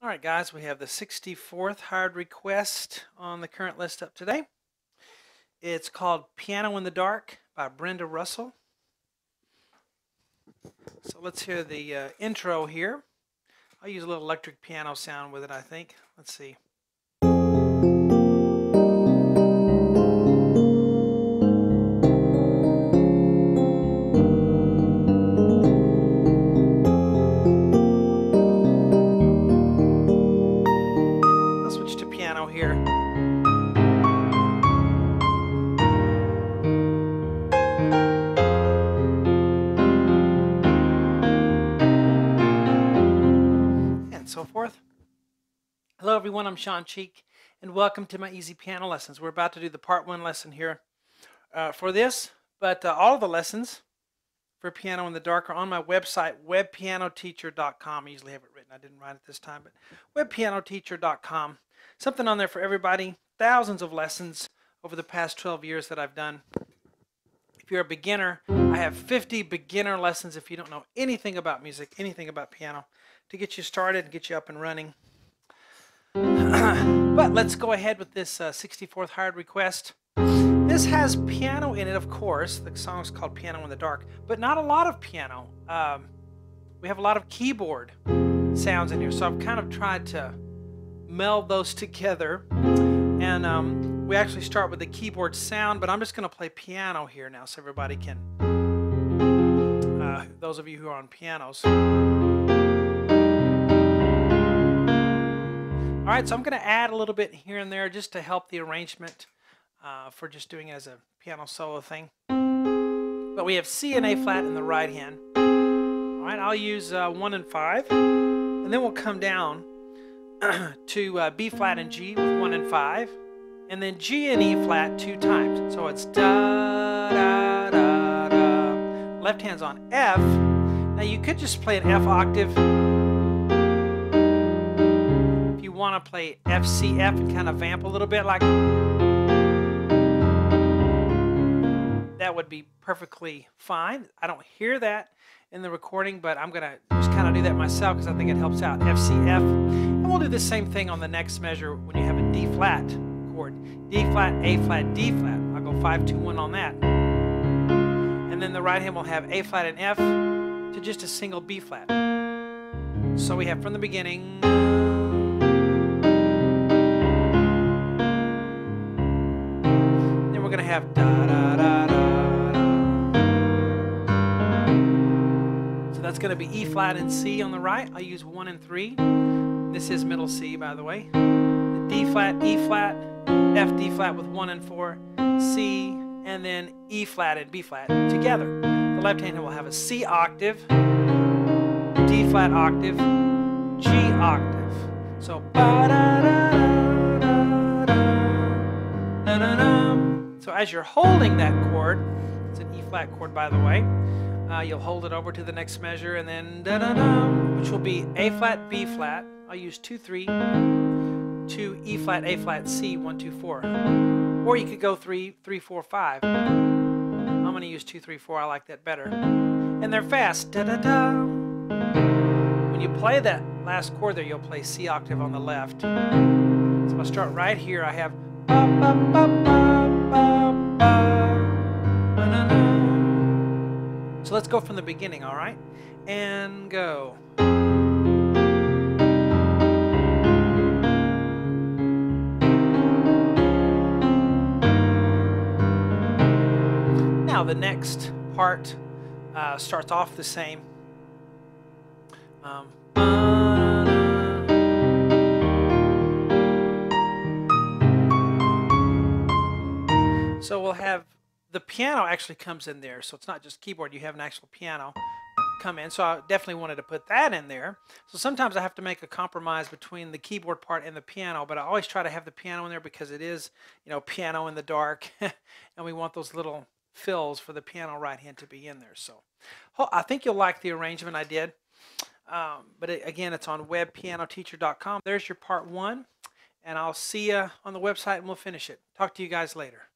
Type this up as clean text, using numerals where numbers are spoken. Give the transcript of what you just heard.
All right, guys, we have the 64th hired request on the current list up today. It's called Piano in the Dark by Brenda Russel. So let's hear the intro here. I'll use a little electric piano sound with it, I think. Let's see. I'll switch to piano here. So forth. Hello everyone, I'm Shawn and welcome to my easy piano lessons. We're about to do the part 1 lesson here for this, but all of the lessons for Piano in the Dark are on my website, webpianoteacher.com. I usually have it written, I didn't write it this time, but webpianoteacher.com. Something on there for everybody, thousands of lessons over the past 12 years that I've done. If you're a beginner, I have 50 beginner lessons if you don't know anything about music, anything about piano, to get you started and get you up and running. But let's go ahead with this 64th hired request. This has piano in it, of course. The song is called Piano in the Dark, but not a lot of piano. We have a lot of keyboard sounds in here, so I've kind of tried to meld those together. And we actually start with the keyboard sound, but I'm just going to play piano here now so everybody can, those of you who are on pianos. All right, so I'm going to add a little bit here and there just to help the arrangement for just doing it as a piano solo thing. But we have C and A flat in the right hand. All right, I'll use 1 and 5, and then we'll come down to B flat and G with 1 and 5, and then G and E flat 2 times. So it's da da da da. Left hand's on F. Now you could just play an F octave. Want to play F, C, F and kind of vamp a little bit like that would be perfectly fine. I don't hear that in the recording, but I'm gonna just kind of do that myself because I think it helps out. F, C, F, and we'll do the same thing on the next measure when you have a D flat chord. D flat, A flat, D flat. I'll go 5, 2, 1 on that, and then the right hand will have A flat and F to just a single B flat. So we have from the beginning. We're going to have da da da da da. So that's going to be E flat and C on the right. I'll use 1 and 3. This is middle C, by the way. The D flat, E flat, F, D flat with 1 and 4, C, and then E flat and B flat together. The left hand will have a C octave, D flat octave, G octave. So ba da da da da da da da. So as you're holding that chord, it's an E flat chord by the way, you'll hold it over to the next measure and then da-da-da, which will be A flat, B flat. I'll use 2, 3, 2, E flat, A flat, C, 1, 2, 4. Or you could go 3, 3, 4, 5. I'm going to use 2, 3, 4. I like that better. And they're fast. Da-da-da. When you play that last chord there, you'll play C octave on the left. So I'll start right here. I have ba, ba, ba, ba. So let's go from the beginning, all right? And go. Now the next part starts off the same. So we'll have the piano actually comes in there, so it's not just keyboard, you have an actual piano come in, so I definitely wanted to put that in there. So sometimes I have to make a compromise between the keyboard part and the piano, but I always try to have the piano in there because it is, you know, piano in the dark, and we want those little fills for the piano right hand to be in there. So I think you'll like the arrangement I did, but again, it's on webpianoteacher.com. There's your part 1, and I'll see you on the website and we'll finish it. Talk to you guys later.